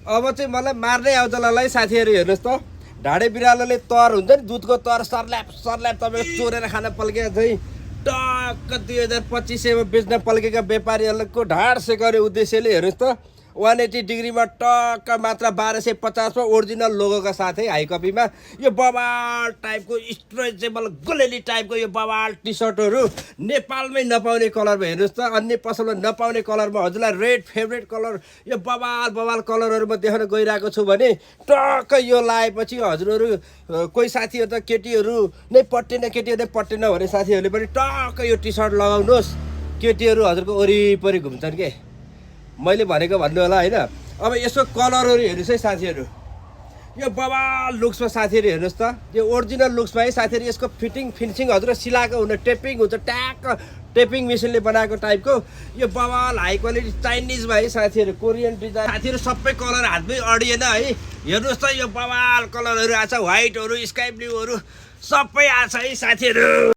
अब चाहिँ मलाई मार्नै आउँछ ल साथीहरू हेर्नुहोस् त ढाडे बिरालोले तर हुन्छ नि दुधको तर सर्ल्याप तपाईँको चोरेर खान पल्केको चाहिँ टक्क 2025 बेच्न पल्केका व्यापारीहरूको ढाड सेकाउने उद्देश्यले हेर्नुहोस् त 180 डिग्रीमा टक्क मात्र 1250 ओरिजिनल लोगोका साथै हाई कपीमा यो बवाल टाइपको स्ट्रेचेबल गोलेली टाइपको यो बवाल टी सर्टहरू नेपालमै नपाउने कलरमा हेर्नुहोस् त अन्य पसलमा नपाउने कलरमा हजुरलाई रेड फेभरेट कलर यो बवाल कलरहरूमा देखाउन गइरहेको छु भने टक्क यो लगाएपछि हजुरहरू कोही साथीहरू त केटीहरू नै केटीहरू नै पट्टेन भने साथीहरूले पनि टक्क यो टी सर्ट लगाउनुहोस् केटीहरू हजुरको वरिपरि घुम्छन् के मैले भनेको भन्नु होला होइन। अब यसको कलरहरू हेर्नुहोस् है साथीहरू यो बवाल लुक्समा साथीहरू हेर्नुहोस् त यो ओरिजिनल लुक्समा है साथीहरू यसको फिनिसिङ हजुर सिलाएको हुन टेपिङ हुन्छ ट्याक्क टेपिङ मेसिनले बनाएको टाइपको यो बवाल हाई क्वालिटी चाइनिजमा है साथीहरू कोरियन डिजाइन साथीहरू सबै कलर हातमै अडिएन है हेर्नुहोस् त यो बवाल कलरहरू आछ व्हाइटहरू स्काई ब्लूहरू सबै आछ है साथीहरू।